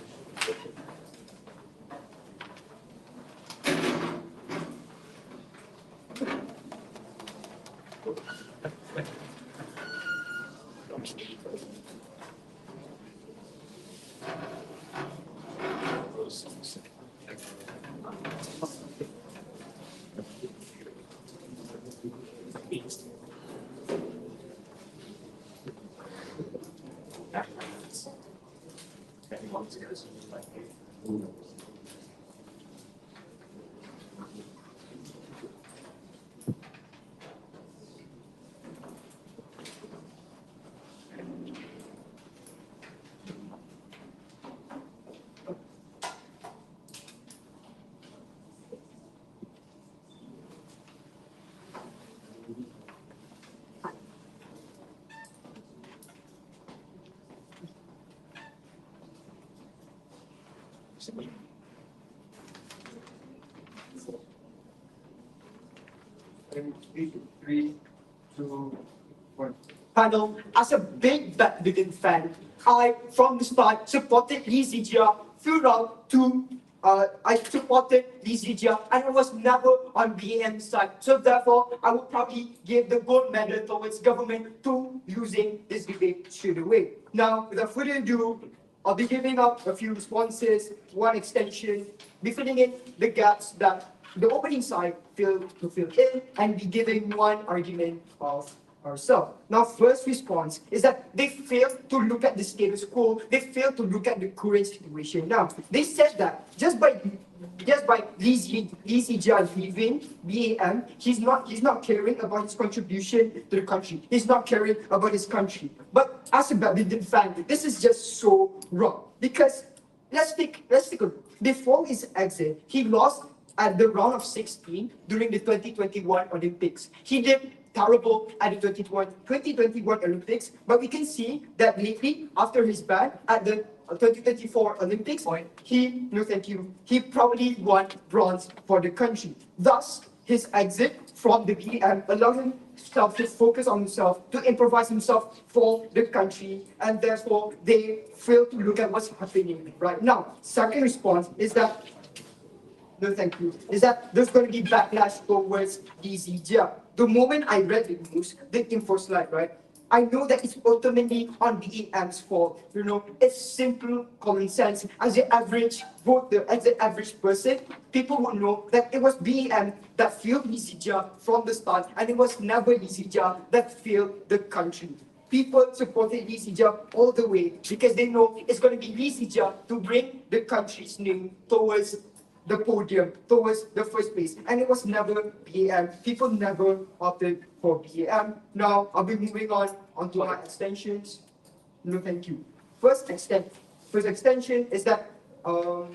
Three, two, one. Panel, as a big badminton fan, I, from the start, supported Lee Zijia throughout to I supported Lee Zijia and I was never on BAM's side. So therefore, I would probably give the gold medal towards government to losing this debate straight away. Now, without further ado, I'll be giving up a few responses, one extension, be filling in the gaps that the opening side failed to fill in, and be giving one argument of ourselves. Now, first response is that they failed to look at the status quo, they failed to look at the current situation. Now, they said that just by Lee Zijia leaving BAM, he's not caring about his contribution to the country. He's not caring about his country. But as a badminton fan, this is just so wrong. Because let's take a look. Before his exit, he lost at the round of 16 during the 2021 Olympics. He did terrible at the 2021 Olympics, but we can see that lately, after his ban at the 2024 Olympics, he probably won bronze for the country. Thus, his exit from the BM allowed himself to focus on himself, to improvise himself for the country, and therefore they fail to look at what's happening right now. Second response is that is that there's going to be backlash towards Lee Zijia. The moment I read the news, the info slide, right, I know that it's ultimately on BAM's fault. You know, it's simple common sense. As the average voter, as the average person, people would know that it was BAM that failed Lee Zijia from the start, and it was never Lee Zijia that failed the country. People supported Lee Zijia all the way because they know it's going to be Lee Zijia to bring the country's name towards the podium, towards the first place. And it was never BAM. People never opted for BAM. Now, I'll be moving on to my extensions. No, thank you. First extension is that on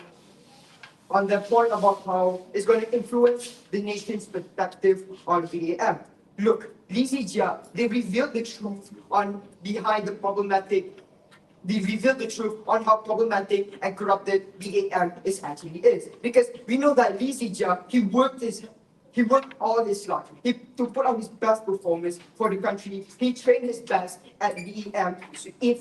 the point about how it's going to influence the nation's perspective on BAM. Look, Lee Zijia, they revealed the truth they revealed the truth on how problematic and corrupted BAM actually is. Because we know that Lee Zijia, he worked all his life to put on his best performance for the country. He trained his best at BAM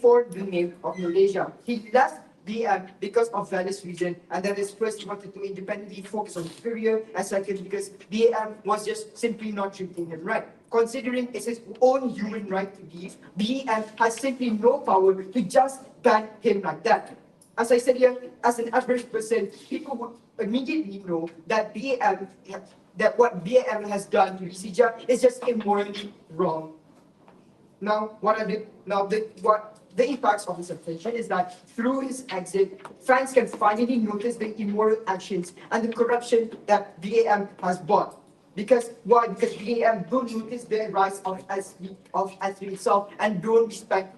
for the name of Malaysia. He left BAM because of various reasons, and that is first he wanted to independently focus on his career, and second because BAM was just simply not treating him right. Considering it's his own human right to leave, BAM has simply no power to just ban him like that. As I said here, as an average person, people would immediately know that what BAM has done to Lee Zijia is just immorally wrong. Now, the impacts of his suspension is that through his exit, fans can finally notice the immoral actions and the corruption that BAM has brought. Because why? Because BAM don't notice the rise of athletes itself and don't respect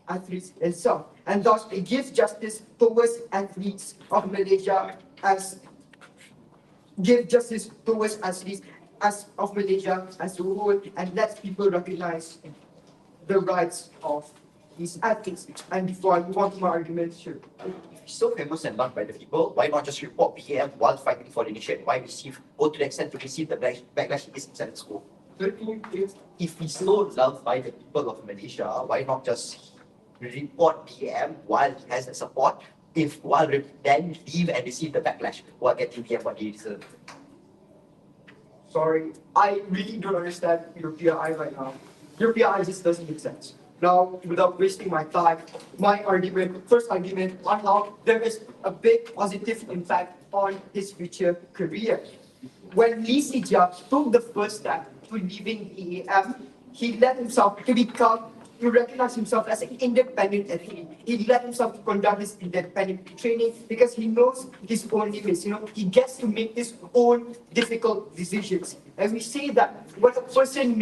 athletes itself. And thus it gives justice towards athletes of Malaysia as of Malaysia as a whole, and lets people recognize the rights of these athletes. And before I move on to my argument, sure. If he's so famous and loved by the people, why not just report BAM while fighting for the nation? Why go to the extent to receive the backlash he is himself in school? If he's so loved by the people of Malaysia, why not just report BAM while he has the support, then leave and receive the backlash while getting BAM what he deserves? Sorry, I really don't understand your PI right now. Your PI just doesn't make sense. Now, without wasting my time, my first argument on how there is a big positive impact on his future career. When Lee Sijia took the first step to leaving EAM, he let himself to recognize himself as an independent athlete. He let himself to conduct his independent training because he knows his own limits. He gets to make his own difficult decisions. And we say that when a person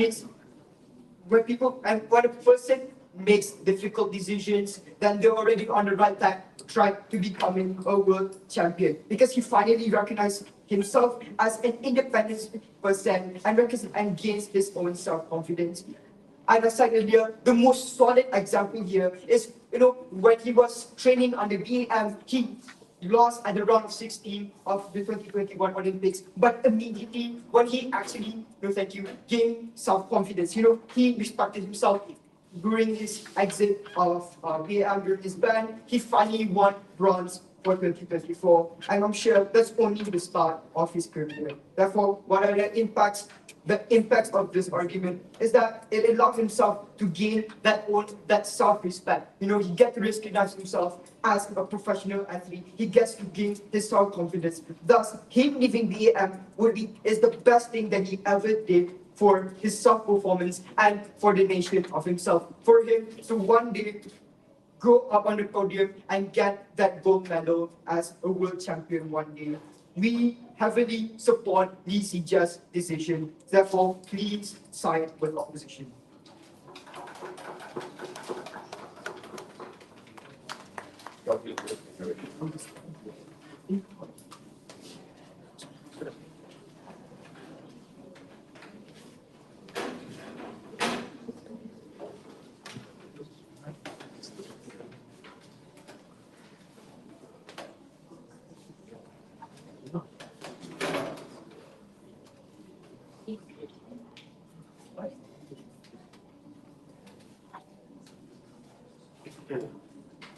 makes difficult decisions, then they're already on the right track to becoming a world champion. Because he finally recognized himself as an independent person and gains his own self-confidence. And as I said earlier, the most solid example here is, when he was training under BAM, he lost at the round of 16 of the 2021 Olympics. But immediately, when he actually, gained self-confidence, he respected himself during his exit of BAM during his ban, he finally won bronze for 2024. And I'm sure that's only the start of his career. Therefore, what are the impacts of this argument is that it allows himself to gain that self-respect. He gets to recognize himself as a professional athlete. He gets to gain his self-confidence. Thus, him leaving BAM is the best thing that he ever did for his self-performance and for the nation of himself. For him to one day go up on the podium and get that gold medal as a world champion one day. We heavily support Lee Sijia's decision. Therefore, please side with opposition.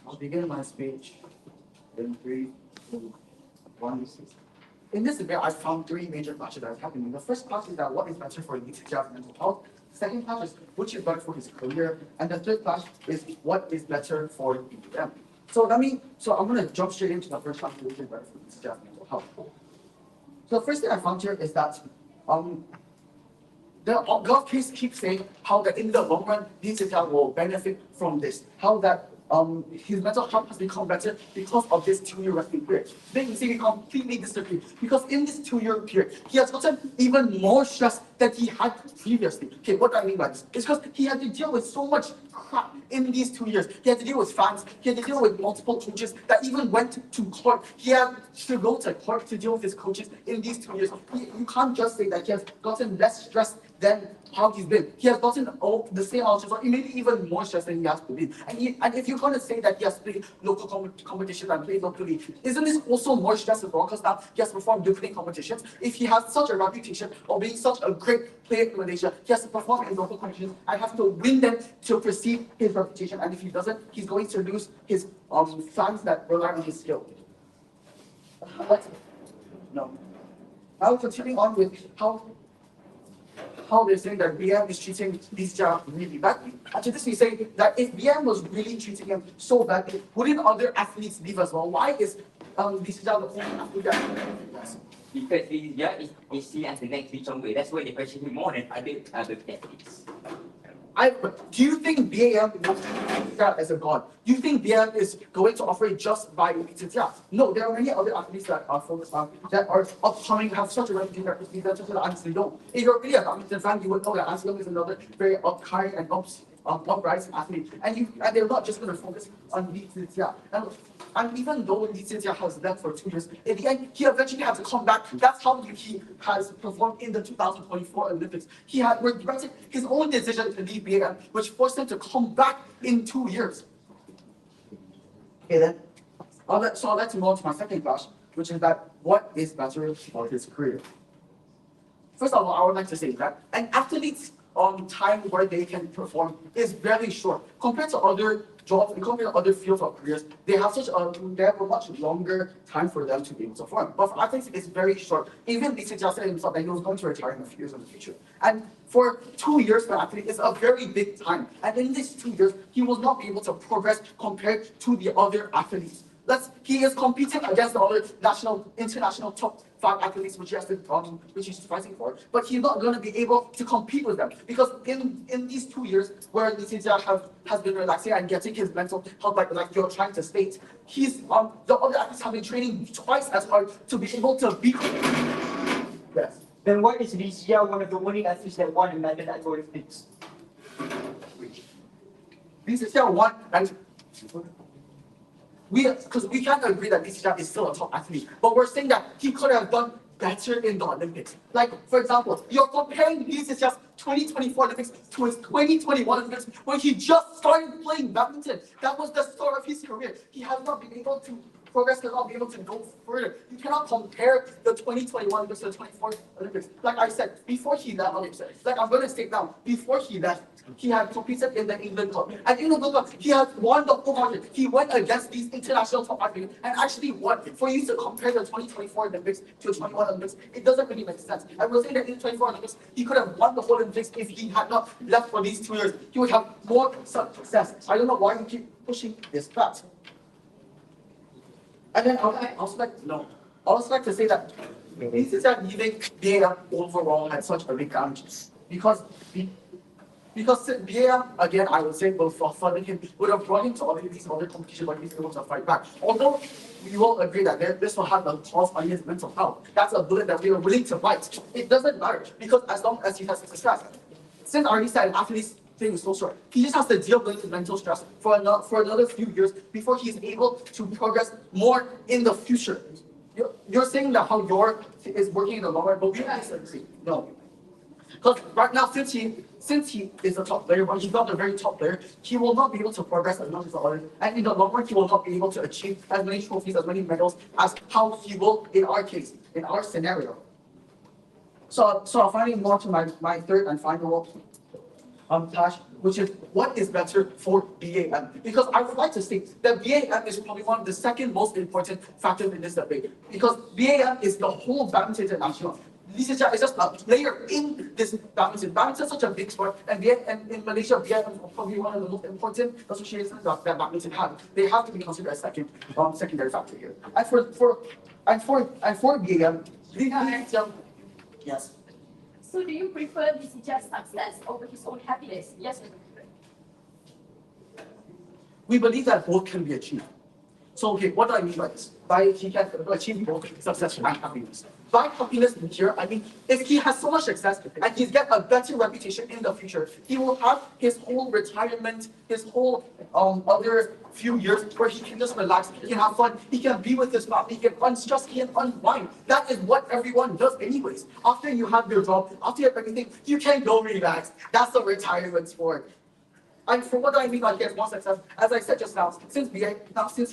I'll begin my speech in 3, 2, 1. In this debate, I found 3 major clashes that are happening. The first clash is that what is better for Lee Sijia's mental health. The second clash is which is better for his career. And the third clash is what is better for EM. So I'm going to jump straight into the first clash, which is better for Lee Sijia's mental health. So the first thing I found here is that the golf case keeps saying how that in the long run, Lee Sijia will benefit from this. How that his mental health has become better because of this 2-year resting period. Then you see we completely disagree because in this 2-year period, he has gotten even more stress than he had previously. Okay, what do I mean by this? It's because he had to deal with so much crap in these 2 years. He had to deal with fans, he had to deal with multiple coaches that even went to court. He had to go to court to deal with his coaches in these 2 years. You can't just say that he has gotten less stressed than how he's been. He has gotten the same amount of stress, or maybe even more stress than he has to be. And if you're going to say that he has played local competitions and played locally, isn't this also more stress as well? Because now he has performed different competitions. If he has such a reputation of being such a great player in Malaysia, he has to perform in local competitions and have to win them to perceive his reputation. And if he doesn't, he's going to lose his fans that rely on his skill. Now continuing on with how they're saying that BM is treating Lee Sijia really badly. And to this we say that if BM was really treating him so badly, wouldn't other athletes leave as well? Why is Lee Sijia the only athlete that does? Because Lee Sijia is seen as the next Lee Chong Wei. That's why they question him more than other athletes. Do you think BAM wants to treat that as a god? Do you think BAM is going to operate just by Lee Sijia? No, there are many other athletes that are focused on, that are upcoming, have such a reputation that is better than Anthony Long. If you're really a badminton fan, you would know that Anthony Long is another very upcoming and uprising athlete. And they're not just going to focus on Lee Sijia. And even though Lee Sijia has left for 2 years, in the end, he eventually had to come back. That's how he has performed in the 2024 Olympics. He had regretted his own decision to leave BAM, which forced him to come back in 2 years. Okay then, I'll let you move on to my second clash, which is that what is better for his career. First of all, I would like to say that an athlete's time where they can perform is very short compared to other jobs, they compete in other fields of careers, they have a much longer time for them to be able to perform. But for athletes, it's very short. Even Lee Sijia said himself that he was going to retire in a few years in the future. And for 2 years for an athlete is a very big time. And in these 2 years, he will not be able to progress compared to the other athletes. He is competing against the other international top 5 athletes which he's fighting for, but he's not going to be able to compete with them because in these 2 years where Lee Sijia has been relaxing and getting his mental health like you're trying to state, the other athletes have been training twice as hard to be able to beat him. Yes. Then why is Lee Sijia one of the only athletes that won a medal at Olympics? Lee Sijia won and because we can't agree that Lee Sijia is still a top athlete, but we're saying that he could have done better in the Olympics. Like, for example, you're comparing Lee Sijia's 2024 Olympics to his 2021 Olympics when he just started playing badminton. That was the start of his career. He has not been able to progress, has not been able to go further. You cannot compare the 2021 Olympics to the 2024 Olympics. Like I said, before he left, like I'm going to state now, before he left, he had competed in the England Cup. And in the England Cup, he had won the whole market. He went against these international top athletes and actually won. For you to compare the 2024 Olympics to the 21 Olympics, it doesn't really make sense. And we're saying that in the 24 Olympics, he could have won the whole Olympics if he had not left for these 2 years. He would have more success. I don't know why you keep pushing this fact. And then I would also like to say that Lee Sijia leaving BAM overall had such a big damage because BAM, again, I would say, will further him, would have brought him to all of these other competitions where he's able to fight back. Although we will agree that this will have a cost on his mental health. That's a bullet that we are willing to bite. It doesn't matter because as long as he has success, since I already said athletes thing is so short, he just has to deal with his mental stress for another few years before he's able to progress more in the future. You're saying that how York is working in the long run, but we disagree. No. Because right now, since he is a top player, but he's not a very top player, he will not be able to progress as much as the others. And in the long run, he will not be able to achieve as many trophies, as many medals as how he will in our case, in our scenario. So finally, more to my third and final task, which is what is better for BAM? Because I would like to state that BAM is probably one of the second most important factors in this debate. Because BAM is the whole badminton international. Lee Sijia is just a player in this badminton. Badminton is such a big sport, and in Malaysia, BAM is probably one of the most important associations that badminton has. They have to be considered a secondary factor here. And for BAM, Lee Sijia, yes. So do you prefer Lee Sijia's success over his own happiness? Yes or no? We believe that both can be achieved. So, okay, what do I mean by this? By he can achieve both success and happiness. By happiness here, I mean, if he has so much success and he's get a better reputation in the future, he will have his whole retirement, his whole other few years where he can just relax, he can have fun, he can be with his family, he can unstress, he can unwind. That is what everyone does anyways. After you have your job, after you have everything, you can go relax. That's a retirement sport. And for what I mean by he has more success, as I said just now, since he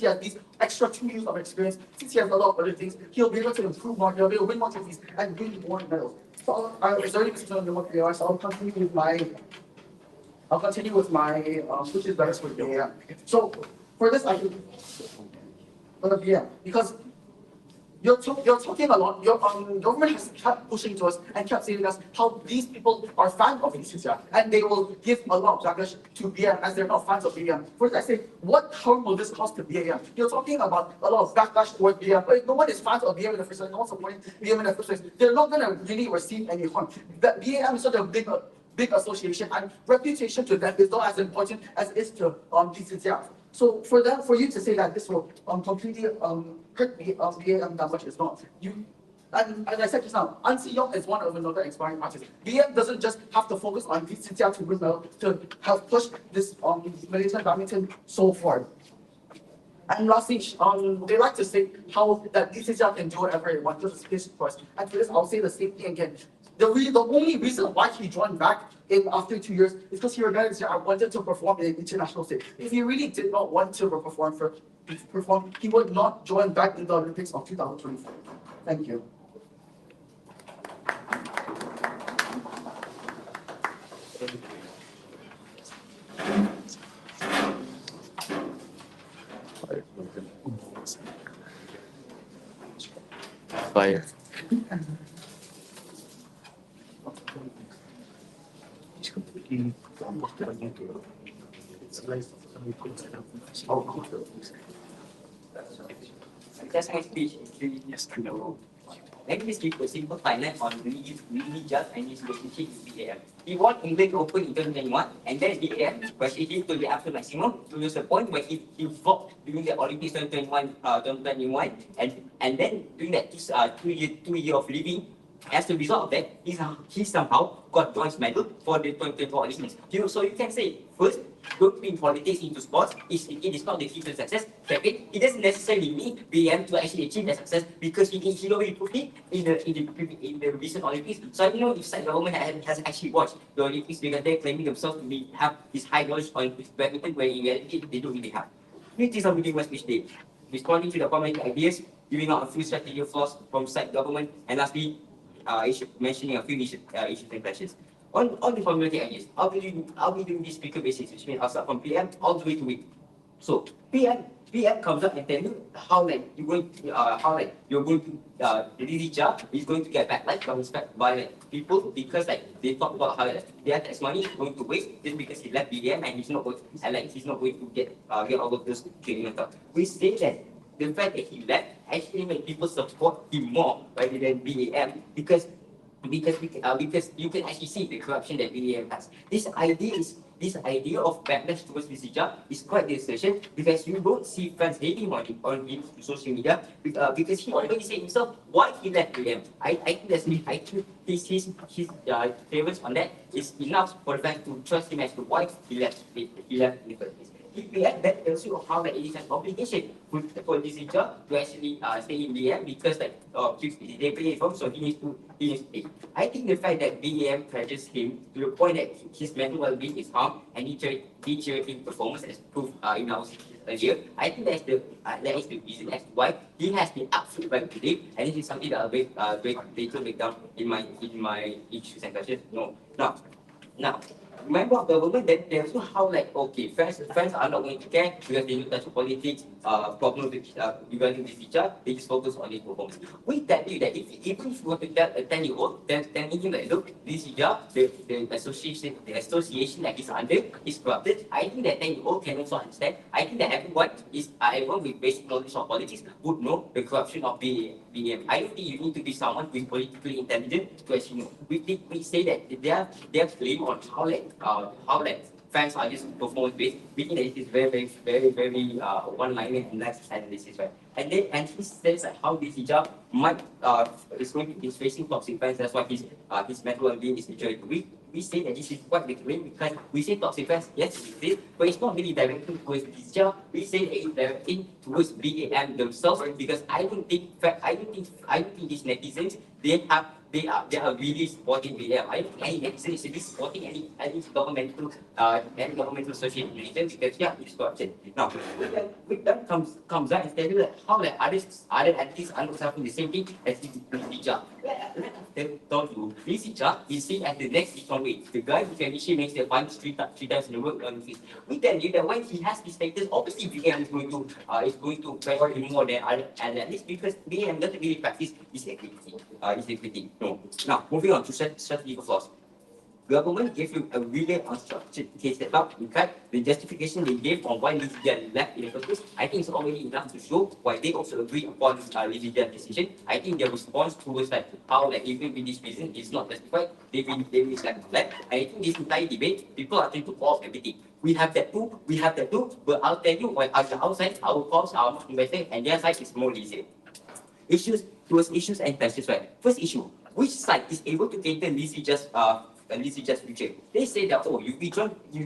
has these extra 2 years of experience, since he has a lot of other things, he'll be able to improve more, he'll be able to win more trophies and win more medals. So is there any question on the more curious? I'll continue with my which is better for BAM. So for this I can because you're talking a lot. Your government has kept pushing to us and kept saying to us how these people are fans of Lee Sijia and they will give a lot of backlash to BAM as they're not fans of BAM. First, I say, what harm will this cause to BAM? You're talking about a lot of backlash towards BAM. No one is fans of BAM in the first place. No one's supporting BAM in the first place. They're not going to really receive any harm. That BAM is such a big association, and reputation to them is not as important as it is to Lee Sijia. So for you to say that this will completely hurt BAM that much is not. And as I said just now, An Si Yong is one of another inspiring artists. BAM doesn't just have to focus on Lee Sijia to win medal to help push this Malaysian badminton so far. And lastly, they like to say how that Lee Sijia can do whatever he wants, just his choice. And for this, I'll say the same thing again. The only reason why he joined back in after 2 years is because he realized that I wanted to perform in the international stage. If he really did not want to perform, he would not join back in the Olympics of 2024. Thank you. fire. It's completely That's my speech. yes, I know. Let me just give a simple timeline on Lee Just and his relationship with BAM. He won England Open in 2021, and then BAM was him to the absolute maximum to the point where he fought during the Olympics 2021, and then during that two year of living. As a result of that, he somehow got bronze medal for the 2024 Olympics. So you can say, first, don't bring politics into sports. It is not the key to success. Second, it doesn't necessarily need BM to actually achieve that success because he already proved it in the recent Olympics. So I don't know if side government has actually watched the Olympics because they're claiming themselves to have this high knowledge on badminton when in reality they don't really have. Which is something my speech day. Responding to the common ideas, giving out a few strategic flaws from side government, and lastly, mentioning a few issues and questions. On the formulating ideas, I'll be doing this speaker basis, which means I'll start from PM all the way to week. So PM comes up and tell you how you're going to the teacher is going to get backlash from his by people because they talk about how their tax money is going to waste just because he left BM and he's not going to get all of those training and stuff. We say that the fact that he left actually made people support him more rather than BAM because you can actually see the corruption that BAM has. This idea of backlash towards Visija is quite the assertion because you don't see fans hating on him social media because he already said himself why he left BAM. I think his favors on that is enough for the fans to trust him as to why he left in the first place. That tells you how it is an obligation for this teacher to actually stay in BAM because they pay him, so he needs to pay. I think the fact that BAM pressures him to the point that his mental well-being is harmed and deteriorating performance as proved in our earlier, I think that is the reason as to why he has been absolutely right today, and this is something that I'll break down in my issues and questions. Now, member of government, then they also how fans are not going to care because they don't touch politics, problem regarding this teacher, they just focus on his performance. We tell you that even if you want to tell a 10-year-old, telling him that look, this teacher, the association that is under is corrupted, I think that 10-year-old can also understand. I think that everyone with basic knowledge of politics would know the corruption of BAM. I don't think you need to be someone who is politically intelligent to actually know. We say that their claim on how fans are just performance based, we think that it is very one-liner in that analysis, right? And he says that how this hijab might is facing toxic fans. That's why his mental well-being is deteriorating. We say that this is quite the claim because we say toxic fans, yes, it is, but it's not really directed towards this hijab. We say that it's directed towards BAM themselves because I don't think these netizens they are really supporting BAM. I don't think any netizen is really supporting any governmental association because it's corruption. Now, with that comes out and tell you that how other entities are not suffering the same thing as this hijab. Let us tell you, this hijab is seen as the next Lee Chong Wei, the guy who can actually makes the funds three times in the work on his. We tell you that when he has this status, obviously BAM is going to pressure him more than other analysts because BAM doesn't really practice his equity. No. Now, moving on to strategical flaws. Government gave you a really unstructured case setup. In fact, the justification they gave on why Lee Zijian left in the first place, I think it's already enough to show why they also agree upon Lee Zijian's decision. I think their response towards how even with this reason is not justified, they really left. And I think this entire debate, people are trying to pause everything. We have that too, but I'll tell you why on the outside, our calls are much better and their side is more easier. Issues and questions, right? First issue, which side is able to cater Lee Zijian's future? They say that, you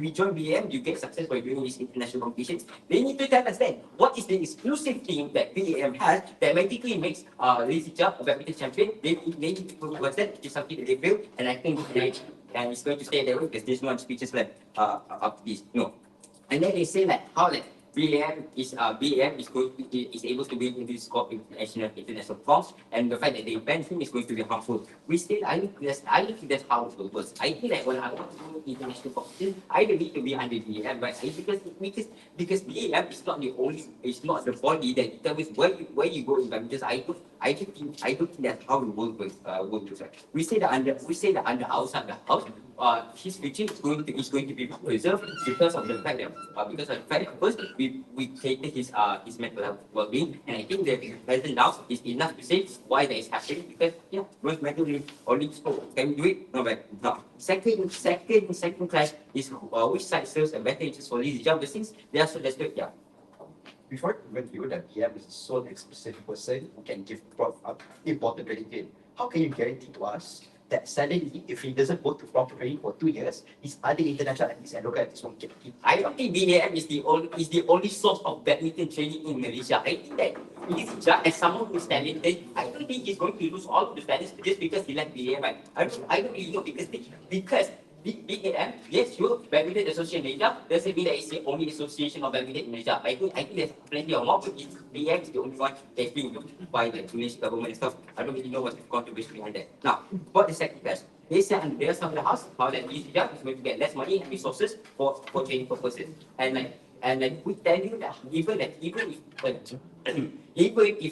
rejoin BAM, you get success by doing these international competitions. They need to tell us then, what is the exclusive thing that BAM has that magically makes Lee Zijian a badminton champion? They need to prove that it is something that they feel, and I think and it's going to stay that way because there's no speeches left after this. No. And then they say how BAM is able to win in this scope international forms, and the fact that they ban him is going to be harmful. We say I don't think that's how it works. I think that when I want to do international competition, I don't need to be under BAM, but because BAM is not the body that determines where you go in badminton. I don't think that's how the world works. Right? We say that outside the house, his future is going to be preserved because of the fact that first we cater his mental health well-being, and I think that present now is enough to say why that is happening because most mental health only spoke. Can we do it? No, but no. Second class is which side serves a better interest for these job things. They are so desperate. Yeah. Before we went through that PM is a sole and specific person who can give important training. How can you guarantee to us that suddenly, if he doesn't go to proper training for 2 years, his other international athletes and local athletes won't get him? I don't think BAM is the only source of badminton training in Malaysia. I think that Lizija, as someone who's talented, I don't think he's going to lose all of the talents just because he left BAM. I don't really know because BAM, yes, sure, Badminton Association Malaysia doesn't mean that it's the only association of badminton in Malaysia. I think there's plenty of more, but BAM is the only one that's being looked by the Malaysian government and stuff. I don't really know what's the contribution behind that. Now, for the second class, they said on their side of the house how that Lizija is going to get less money and resources for training purposes. And we tell you that even if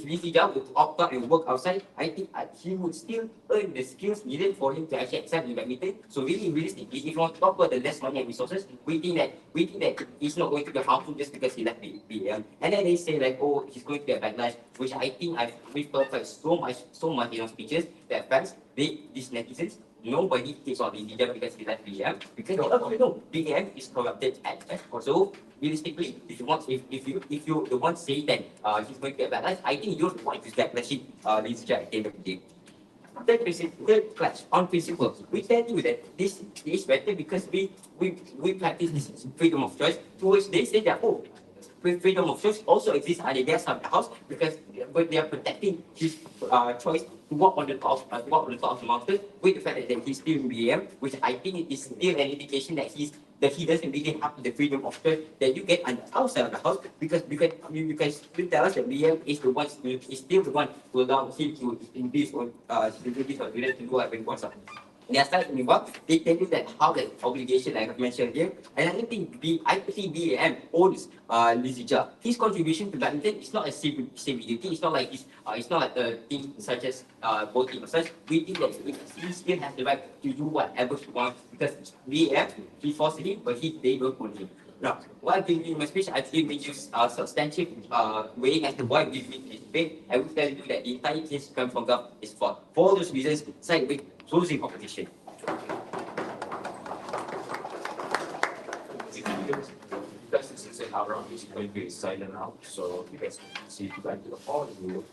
Lizija would opt out and work outside, I think he would still earn the skills needed for him to actually excel in badminton. So really realistically, if you want to talk about the less money and resources, we think that it's not going to be harmful just because he left BM. And then they say like, oh, he's going to get backlash, which I think we've heard so much in our speeches that fans, these netizens, nobody takes on Lizija because he left BM because they already know BM is corrupted at best. So realistically, if you the one saying that he's going to get backlash, I think you're the one who's backlashing Lizija at the end of the day. Third class, on principle, we tell you that this is better because we practice this freedom of choice, to which they say that, oh, freedom of choice also exists under their side of the house because they are protecting his choice to walk on the top of the mountain with the fact that he's still in BM, which I think is still an indication that he doesn't really have the freedom of choice that you get on the outside of the house because you can still tell us that BM is still the one who allow him to induce or to do whatever he wants. They are starting to work. They tell you that how the obligation, like I've mentioned here, and I don't think BAM owns Lizija. His contribution to badminton is not a civic duty. It's not like a thing such as voting or such. We think that he still has the right to do whatever he wants because BAM, he forced him, but they don't own him. Now, while giving my speech, I've given you substantial weighing as to why we win this debate. I will tell you that the entire case comes from Gov is for all those reasons, side with closing competition. Because since our round is going to be silent now, so you guys can see if you back to the hall and we will